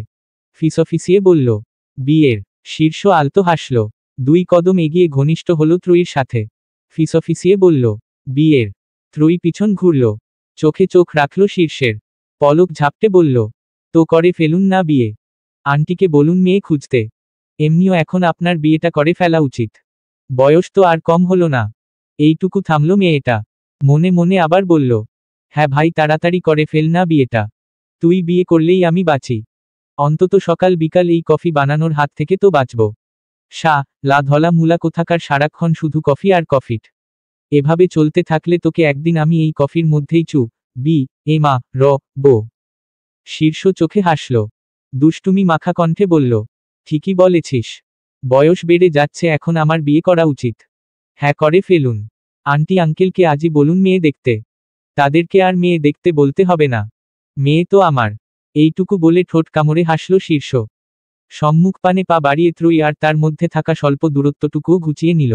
ফিসফিসিয়ে বলল, বিয়ের। শীর্ষ আলতো হাসল। 2 কদম এগিয়ে ঘনিষ্ঠ হল ত্রয়ীর সাথে। ফিসফিসিয়ে বলল, বিয়ের। ত্রয়ী পিছন ঘুরল। চোখে চোখ রাখল শীর্ষের। পলক ঝাপটে বলল, তো করে ফেলুন না বিয়ে। আন্টিকে বলুন মেয়ে খুঁজতে। এমনিও এখন আপনার বিয়েটা করে ফেলা উচিত। বয়স তো আর কম হলো না। এইটুকু থামল মেয়েটা। মনে মনে আবার বলল, হ্যাঁ ভাই তাড়াতাড়ি করে ফেল না বিয়েটা। তুই বিয়ে করলেই আমি বাঁচি। অন্তত সকাল বিকাল এই কফি বানানোর হাত থেকে তো বাঁচব। লা ধলা মূলা কোথাকার সারাক্ষণ শুধু কফি আর কফিট। এভাবে চলতে থাকলে তোকে একদিন আমি এই কফির মধ্যেই বো। শীর্ষ চোখে হাসল। দুষ্টুমি মাখা কণ্ঠে বলল, ঠিকই বলেছিস। বয়স বেড়ে যাচ্ছে, এখন আমার বিয়ে করা উচিত। হ্যাঁ করে ফেলুন। আন্টি আঙ্কেলকে আজই বলুন মেয়ে দেখতে। তাদেরকে আর মেয়ে দেখতে বলতে হবে না। মেয়ে তো আমার। এইটুকু বলে ঠোঁট কামড়ে হাসল শীর্ষ। সম্মুখ পানে পা বাড়িয়ে ত্রয়ী আর তার মধ্যে থাকা স্বল্প দূরত্বটুকুও ঘুচিয়ে নিল।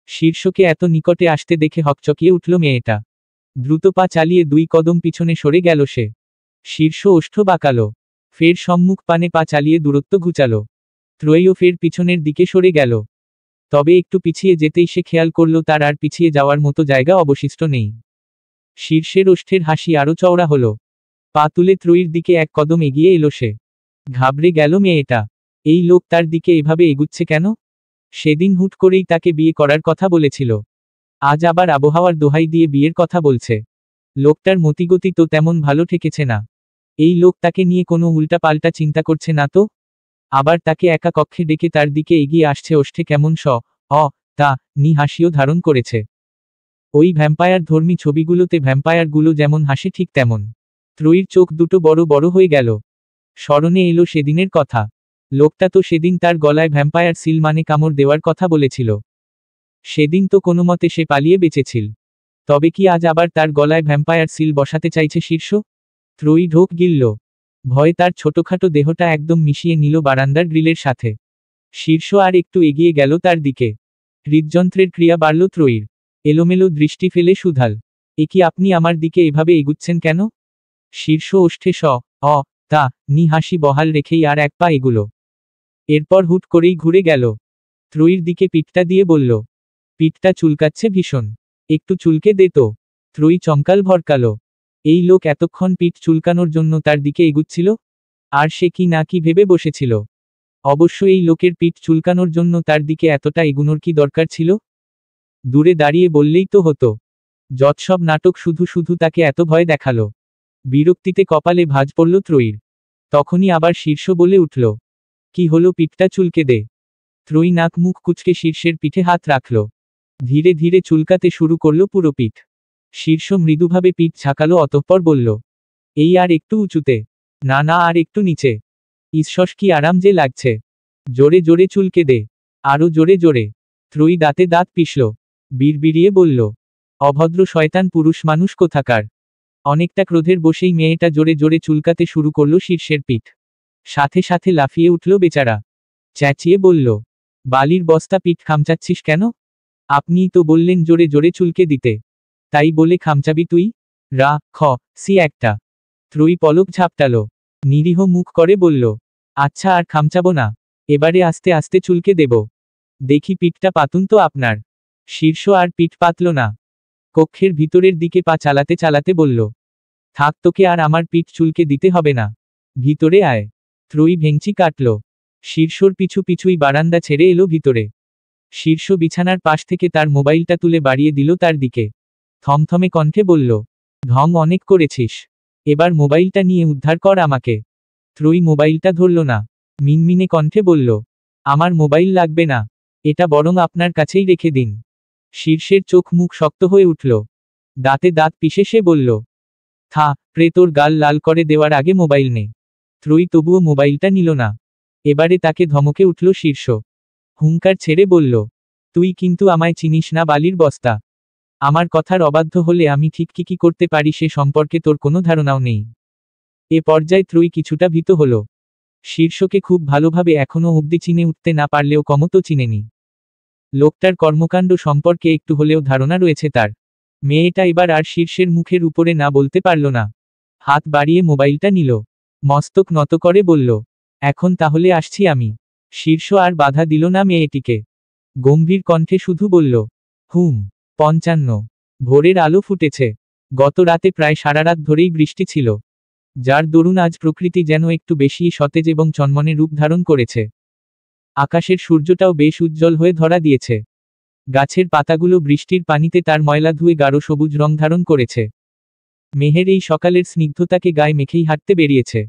শীর্ষকে এত নিকটে আসতে দেখে হকচকিয়ে উঠল মেয়েটা। দ্রুত পা চালিয়ে 2 কদম পিছনে সরে গেল সে। শীর্ষ ওষ্ঠ বাঁকালো। ফের সম্মুখ পানে পা চালিয়ে দূরত্ব ঘুচালো। ত্রয়ীও ফের পিছনের দিকে সরে গেল। তবে একটু পিছিয়ে যেতেই সে খেয়াল করল তার আর পিছিয়ে যাওয়ার মতো জায়গা অবশিষ্ট নেই। শীর্ষের ওষ্ঠের হাসি আরো চওড়া হল। পা তুলে ত্রয়ীর দিকে 1 কদম এগিয়ে এলো সে। ঘাবড়ে গেল মেয়েটা। এই লোক তার দিকে এভাবে এগুচ্ছে কেন? সেদিন হুট করেই তাকে বিয়ে করার কথা বলেছিল। আজ আবার আবহাওয়ার দোহাই দিয়ে বিয়ের কথা বলছে। লোকটার মতিগতি তো তেমন ভালো ঠেকেছে না। এই লোক তাকে নিয়ে কোনো উল্টাপাল্টা চিন্তা করছে না তো? আবার তাকে একা কক্ষে ডেকে তার দিকে এগিয়ে আসছে, ওষ্ঠে কেমন নি হাসিও ধারণ করেছে। ওই ভ্যাম্পায়ার ধর্মী ছবিগুলোতে ভ্যাম্পায়ারগুলো যেমন হাসে ঠিক তেমন। ত্রয়ীর চোখ দুটো বড় বড় হয়ে গেল। স্মরণে এলো সেদিনের কথা। লোকটা তো সেদিন তার গলায় ভ্যাম্পায়ার সিল মানে কামড় দেওয়ার কথা বলেছিল। সেদিন তো কোনোমতে সে পালিয়ে বেঁচেছিল। তবে কি আজ আবার তার গলায় ভ্যাম্পায়ার সিল বসাতে চাইছে শীর্ষ? ত্রয়ী ঢোক গিলল। ভয়ে তার ছোটখাটো দেহটা একদম মিশিয়ে নিল বারান্দার গ্রিলের সাথে। শীর্ষ আর একটু এগিয়ে গেল তার দিকে। হৃদযন্ত্রের ক্রিয়া বাড়ল ত্রয়ীর। এলোমেলো দৃষ্টি ফেলে শুধাল, এ কি আপনি আমার দিকে এভাবে এগুচ্ছেন কেন? শীর্ষ ওষ্ঠে তা নি হাসি বহাল রেখেই আর এক পা এগুলো। এরপর হুট করেই ঘুরে গেল। ত্রয়ীর দিকে পিঠটা দিয়ে বলল, পিঠটা চুলকাচ্ছে ভীষণ, একটু চুলকে দে তো। ত্রয়ী চমকাল ভরকালো। এই লোক এতক্ষণ পিঠ চুলকানোর জন্য তার দিকে এগুচ্ছিল, আর সে কি না কি ভেবে বসেছিল। অবশ্য এই লোকের পিঠ চুলকানোর জন্য তার দিকে এতটা এগুনোর কি দরকার ছিল? দূরে দাঁড়িয়ে বললেই তো হতো। যৎসব নাটক শুধু শুধু তাকে এত ভয় দেখালো। বিরক্তিতে কপালে ভাঁজ পড়ল ত্রয়ীর। তখনই আবার শীর্ষ বলে উঠল, কি হলো, পিঠটা চুলকে দে। ত্রয়ী নাক মুখ কুচকে শীর্ষের পিঠে হাত রাখল। ধীরে ধীরে চুলকাতে শুরু করল পুরো পিঠ। শীর্ষ মৃদুভাবে পিঠ ঝাঁকালো, অতঃপর বলল, এই আর একটু উঁচুতে। না না, আর একটু নিচে। ঈশ্বর, কি আরাম যে লাগছে। জোরে জোরে চুলকে দে, আরো জোরে জোরে। ত্রয়ী দাঁতে দাঁত পিষল, বিড়বিড়িয়ে বলল, অভদ্র শয়তান পুরুষ মানুষ কোথাকার। অনেকটা ক্রোধের বশেই মেয়েটা জোরে জোরে চুলকাতে শুরু করল শীর্ষের পিঠ। সাথে সাথে লাফিয়ে উঠল বেচারা। চেঁচিয়ে বলল, বালির বস্তা, পিঠ খামচাচ্ছিস কেন? আপনিই তো বললেন জোরে জোরে চুলকে দিতে, তাই বলে খামচাবি তুই? রা খ সি একটা। ত্রয়ী পলক ঝাপটালো, নিরীহ মুখ করে বলল, আচ্ছা, আর খামচাবো না, এবারে আস্তে আস্তে চুলকে দেব। দেখি পিঠটা পাতুন তো আপনার। শীর্ষ আর পিঠ পাতল না। কক্ষের ভিতরের দিকে পা চালাতে চালাতে বলল, থাক, তোকে আর আমার পিঠ চুলকে দিতে হবে না, ভিতরে আয়। ত্রয়ী ভেঙচি কাটল। শীর্ষর পিছু পিছুই বারান্দা ছেড়ে এলো ভিতরে। শীর্ষ বিছানার পাশ থেকে তার মোবাইলটা তুলে বাড়িয়ে দিল তার দিকে। থমথমে কণ্ঠে বলল, ঢং অনেক করেছিস, এবার মোবাইলটা নিয়ে উদ্ধার কর আমাকে। ত্রয়ী মোবাইলটা ধরল না। মিনমিনে কণ্ঠে বলল, আমার মোবাইল লাগবে না, এটা বরং আপনার কাছেই রেখে দিন। শীর্ষের চোখ মুখ শক্ত হয়ে উঠল। দাঁতে দাঁত পিষে সে বলল, থা তোর গাল লাল করে দেওয়ার আগে মোবাইল নে। ত্রয়ী তবুও মোবাইলটা নিল না। এবারে তাকে ধমকে উঠল শীর্ষ। হুঙ্কার ছেড়ে বলল, তুই কিন্তু আমায় চিনিস না, বালির বস্তা। আমার কথার অবাধ্য হলে আমি ঠিক কি করতে পারি সে সম্পর্কে তোর কোনো ধারণাও নেই। এ পর্যায়ে ত্রয়ী কিছুটা ভীত হল। শীর্ষকে খুব ভালোভাবে এখনো অবধি চিনে উঠতে না পারলেও কমতো চিনেনি। লোকটার কর্মকাণ্ড সম্পর্কে একটু হলেও ধারণা রয়েছে তার। মেয়েটা এবার আর শীর্ষের মুখের উপরে না বলতে পারল না। হাত বাড়িয়ে মোবাইলটা নিল, মস্তক নত করে বলল, এখন তাহলে আসছি আমি। শীর্ষ আর বাধা দিল না মেয়েটিকে। গম্ভীর কণ্ঠে শুধু বলল, 55। ভোরের আলো ফুটেছে। গত রাতে প্রায় সারারাত ধরেই বৃষ্টি ছিল, যার দরুন আজ প্রকৃতি যেন একটু বেশিই সতেজ এবং চনমনে রূপ ধারণ করেছে। আকাশের সূর্যটাও বেশ উজ্জ্বল হয়ে ধরা দিয়েছে। গাছের পাতাগুলো বৃষ্টির পানিতে তার ময়লা ধুয়ে গাঢ় সবুজ রং ধারণ করেছে। মেহের এই সকালের স্নিগ্ধতাকে গায়ে মেখেই হাঁটতে বেরিয়েছে।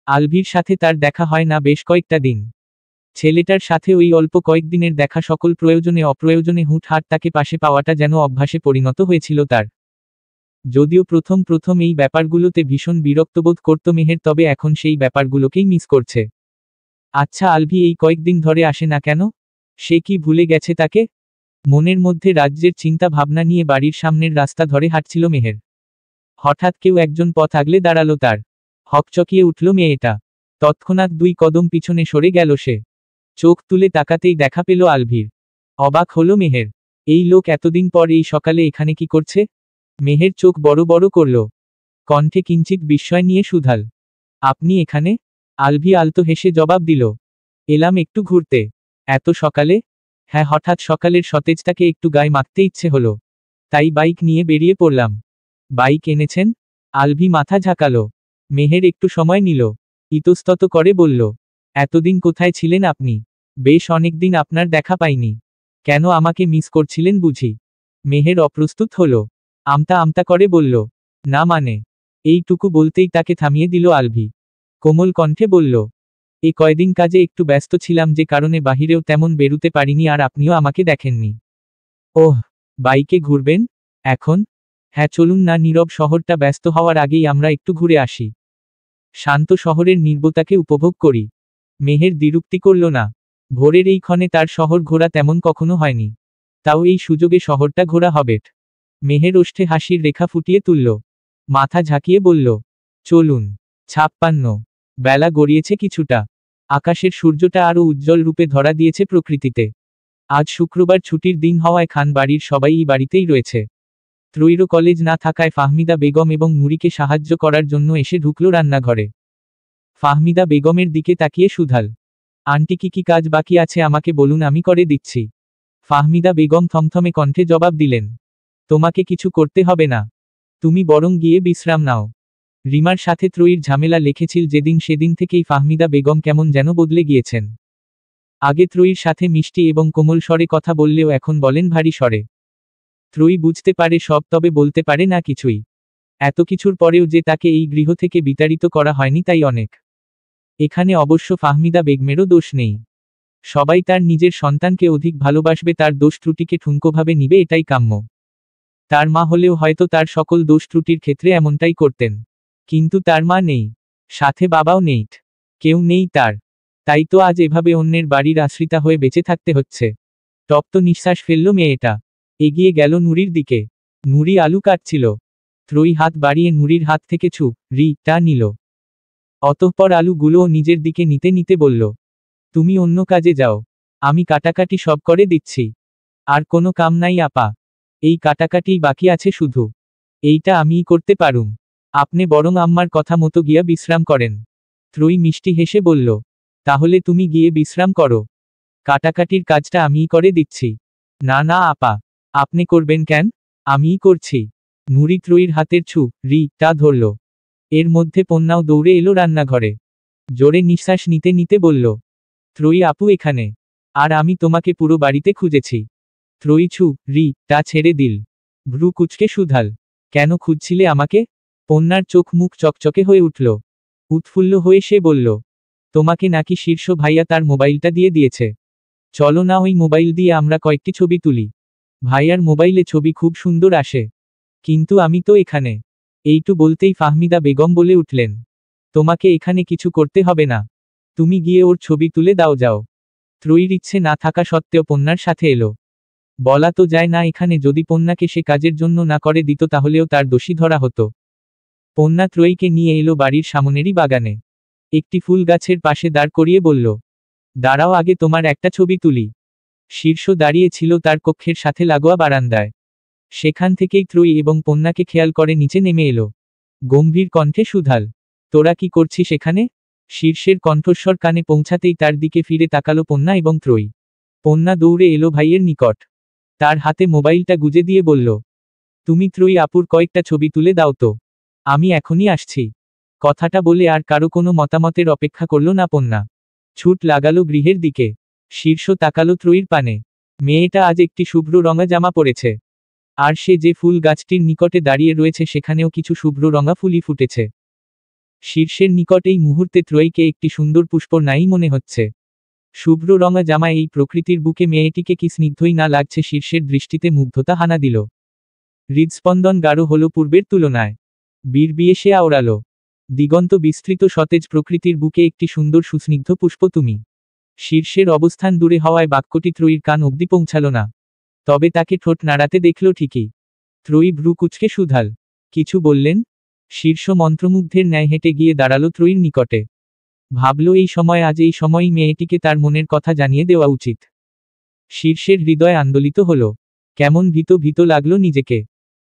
আলভির সাথে তার দেখা হয় না বেশ কয়েকটা দিন। ছেলেটার সাথে ওই অল্প কয়েকদিনের দেখা সকল প্রয়োজনে অপ্রয়োজনে হুটহাট তাকে পাশে পাওয়াটা যেন অভ্যাসে পরিণত হয়েছিল তার। যদিও প্রথম প্রথম এই ব্যাপারগুলোতে ভীষণ বিরক্তবোধ করত মেহের, তবে এখন সেই ব্যাপারগুলোকেই মিস করছে। আচ্ছা, আলভি এই কয়েকদিন ধরে আসে না কেন? সে কি ভুলে গেছে তাকে? মনের মধ্যে রাজ্যের চিন্তা ভাবনা নিয়ে বাড়ির সামনের রাস্তা ধরে হাঁটছিল মেহের। হঠাৎ কেউ একজন পথ আগলে দাঁড়ালো তার। হকচকিয়ে উঠল মেয়েটা। তৎক্ষণাৎ 2 কদম পিছনে সরে গেল সে। চোখ তুলে তাকাতেই দেখা পেল আলভির। অবাক হলো মেহের। এই লোক এতদিন পর এই সকালে এখানে কি করছে? মেহের চোখ বড় বড় করল, কণ্ঠে কিঞ্চিত বিস্ময় নিয়ে শুধাল, আপনি এখানে? আলভি আলতো হেসে জবাব দিল, এলাম একটু ঘুরতে। এত সকালে? হ্যাঁ, হঠাৎ সকালের সতেজটাকে একটু গায়ে মাখতে ইচ্ছে হলো, তাই বাইক নিয়ে বেরিয়ে পড়লাম। বাইক এনেছেন? আলভি মাথা ঝাঁকালো। মেহের একটু সময় নিল, ইতস্তত করে বলল, এতদিন কোথায় ছিলেন আপনি? বেশ অনেকদিন আপনার দেখা পাইনি। কেন, আমাকে মিস করছিলেন বুঝি? মেহের অপ্রস্তুত হলো, আমতা আমতা করে বলল, না মানে। এইটুকু বলতেই তাকে থামিয়ে দিল আলভি। কোমল কণ্ঠে বলল, এ কয়দিন কাজে একটু ব্যস্ত ছিলাম, যে কারণে বাহিরেও তেমন বেরুতে পারিনি, আর আপনিও আমাকে দেখেননি। ওহ, বাইকে ঘুরবেন এখন? হ্যাঁ চলুন না, নীরব শহরটা ব্যস্ত হওয়ার আগেই আমরা একটু ঘুরে আসি। শান্ত শহরের নীরবতাকে উপভোগ করি। মেহের দ্বিরুক্তি করল না। ভোরের এই ক্ষণে তার শহর ঘোরা তেমন কখনো হয়নি, তাও এই সুযোগে শহরটা ঘোরা হবে। মেহের ওষ্ঠে হাসির রেখা ফুটিয়ে তুলল, মাথা ঝাঁকিয়ে বলল, চলুন। 56। বেলা গড়িয়েছে কিছুটা। আকাশের সূর্যটা আরও উজ্জ্বল রূপে ধরা দিয়েছে প্রকৃতিতে। আজ শুক্রবার ছুটির দিন হওয়ায় খান বাড়ির সবাই এই বাড়িতেই রয়েছে। ত্রয়ীরও কলেজ না থাকায় ফাহমিদা বেগম এবং নুরিকে সাহায্য করার জন্য এসে ঢুকল রান্নাঘরে। ফাহমিদা বেগমের দিকে তাকিয়ে সুধাল, আন্টি কি কাজ বাকি আছে আমাকে বলুন, আমি করে দিচ্ছি। ফাহমিদা বেগম থমথমে কণ্ঠে জবাব দিলেন, তোমাকে কিছু করতে হবে না, তুমি বরং গিয়ে বিশ্রাম নাও। রিমার সাথে ত্রয়ীর ঝামেলা লেখেছিল যেদিন, সেদিন থেকেই ফাহমিদা বেগম কেমন যেন বদলে গিয়েছেন। আগে ত্রয়ীর সাথে মিষ্টি এবং কোমল স্বরে কথা বললেও এখন বলেন ভারী স্বরে। ত্রয়ী বুঝতে পারে সব, তবে বলতে পারে না কিছুই। এত কিছুর পরেও যে তাকে এই গৃহ থেকে বিতাড়িত করা হয়নি তাই অনেক। এখানে অবশ্য ফাহমিদা বেগমেরও দোষ নেই। সবাই তার নিজের সন্তানকে অধিক ভালোবাসবে, তার দোষ ত্রুটিকে ঠুনকোভাবে নিবে, এটাই কাম্য। তার মা হলেও হয়তো তার সকল দোষ ত্রুটির ক্ষেত্রে এমনটাই করতেন। কিন্তু তার মা নেই, সাথে বাবাও নেই, কেউ নেই তার। তাই তো আজ এভাবে অন্যের বাড়ির আশ্রিতা হয়ে বেঁচে থাকতে হচ্ছে। তপ্ত নিঃশ্বাস ফেলল মেয়েটা, এগিয়ে গেল নুরির দিকে। নুরি আলু কাটছিল। ত্রয়ী হাত বাড়িয়ে নুরির হাত থেকে টা নিল। অতঃপর আলুগুলোও নিজের দিকে নিতে নিতে বলল, তুমি অন্য কাজে যাও, আমি কাটাকাটি সব করে দিচ্ছি। আর কোনো কাম নাই আপা, এই কাটাকাটিই বাকি আছে শুধু, এইটা আমিই করতে পারুম। আপনি বরং আম্মার কথা মতো গিয়া বিশ্রাম করেন। ত্রয়ী মিষ্টি হেসে বলল, তাহলে তুমি গিয়ে বিশ্রাম করো, কাটাকাটির কাজটা আমিই করে দিচ্ছি। না না আপা, আপনি করবেন কেন, আমিই করছি। নুরি ত্রয়ীর হাতের টা ধরল। এর মধ্যে পন্নাও দৌড়ে এলো রান্নাঘরে। জোরে নিঃশ্বাস নিতে নিতে বলল, ত্রয়ী আপু এখানে, আর আমি তোমাকে পুরো বাড়িতে খুঁজেছি। ত্রয়ী টা ছেড়ে দিল। ভ্রু কুচকে শুধাল, কেন খুঁজছিলে আমাকে? পন্নার চোখ মুখ চকচকে হয়ে উঠল। উৎফুল্ল হয়ে সে বলল, তোমাকে নাকি শীর্ষ ভাইয়া তার মোবাইলটা দিয়ে দিয়েছে। চলো না ওই মোবাইল দিয়ে আমরা কয়েকটি ছবি তুলি। ভাইয়ার মোবাইলে ছবি খুব সুন্দর আসে। কিন্তু আমি তো এখানে। এইটু বলতেই ফাহমিদা বেগম বলে উঠলেন, তোমাকে এখানে কিছু করতে হবে না, তুমি গিয়ে ওর ছবি তুলে দাও যাও। ত্রয়ীর ইচ্ছে না থাকা সত্ত্বেও পন্নার সাথে এলো। বলা তো যায় না, এখানে যদি পন্নাকে সে কাজের জন্য না করে দিত তাহলেও তার দোষী ধরা হতো। পন্না ত্রয়ীকে নিয়ে এলো বাড়ির সামনেরই বাগানে। একটি ফুল গাছের পাশে দাঁড় করিয়ে বলল, দাঁড়াও আগে তোমার একটা ছবি তুলি। শীর্ষ দাঁড়িয়ে ছিল তার কক্ষের সাথে লাগোয়া বারান্দায়। সেখান থেকেই ত্রয়ী এবং পন্নাকে খেয়াল করে নিচে নেমে এলো। গম্ভীর কণ্ঠে শুধাল, তোরা কি করছিস এখানে? শীর্ষের কণ্ঠস্বর কানে পৌঁছাতেই তার দিকে ফিরে তাকালো পন্না এবং ত্রয়ী। পন্না দৌড়ে এলো ভাইয়ের নিকট। তার হাতে মোবাইলটা গুজে দিয়ে বলল, তুমি ত্রয়ী আপুর কয়েকটা ছবি তুলে দাও তো, আমি এখনই আসছি। কথাটা বলে আর কারো কোনো মতামতের অপেক্ষা করল না পন্না। ছুট লাগালো গৃহের দিকে। শীর্ষ তাকালো ত্রয়ীর পানে। মেয়েটা আজ একটি শুভ্র রঙা জামা পরেছে। আর সে যে ফুল গাছটির নিকটে দাঁড়িয়ে রয়েছে সেখানেও কিছু শুভ্র রঙা ফুলই ফুটেছে। শীর্ষের নিকট এই মুহূর্তে ত্রয়ীকে একটি সুন্দর পুষ্পর নাই মনে হচ্ছে। শুভ্র রঙা জামা এই প্রকৃতির বুকে মেয়েটিকে কি স্নিগ্ধই না লাগছে। শীর্ষের দৃষ্টিতে মুগ্ধতা হানা দিল। হৃদস্পন্দন গাঢ় হল পূর্বের তুলনায়। বিড়বিয়ে সে আওড়ালো, দিগন্ত বিস্তৃত সতেজ প্রকৃতির বুকে একটি সুন্দর সুস্নিগ্ধ পুষ্প তুমি। শীর্ষের অবস্থান দূরে হওয়ায় বাক্যটি ত্রয়ীর কান অবধি পৌঁছাল না। তবে তাকে ঠোঁট নাড়াতে দেখল ঠিকই। ত্রয়ী ভ্রু কুচকে শুধাল, কিছু বললেন? শীর্ষ মন্ত্রমুগ্ধের ন্যায় হেঁটে গিয়ে দাঁড়ালো ত্রয়ীর নিকটে। ভাবল এই সময়, আজ এই সময়ই মেয়েটিকে তার মনের কথা জানিয়ে দেওয়া উচিত। শীর্ষের হৃদয় আন্দোলিত হল। কেমন ভীত ভীত লাগলো নিজেকে।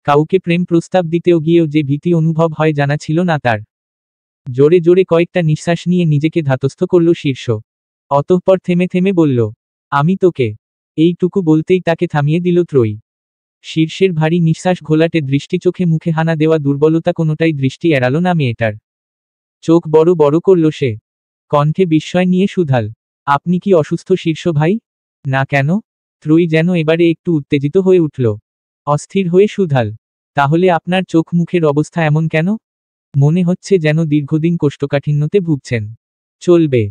কাউকে প্রেম প্রস্তাব দিতেও গিয়েও যে ভীতি অনুভব হয় জানা ছিল না তার। জোরে জোরে কয়েকটা নিঃশ্বাস নিয়ে নিজেকে ধাতস্থ করল শীর্ষ। অতঃপর থেমে থেমে বলল, আমি তোকে। এইটুকু বলতেই তাকে থামিয়ে দিল ত্রয়ী। শীর্ষের ভারী নিঃশ্বাস ঘোলাটে দৃষ্টি, চোখে মুখে হানা দেওয়া দুর্বলতা, কোনোটাই দৃষ্টি এড়াল না মেয়েটার। চোখ বড় বড় করল সে। কণ্ঠে বিস্ময় নিয়ে শুধাল, আপনি কি অসুস্থ শীর্ষ ভাই? না কেন? ত্রয়ী যেন এবারে একটু উত্তেজিত হয়ে উঠল। অস্থির হয়ে শুধাল, তাহলে আপনার চোখ মুখের অবস্থা এমন কেন? মনে হচ্ছে যেন দীর্ঘদিন কোষ্ঠকাঠিন্যতে ভুগছেন। চলবে।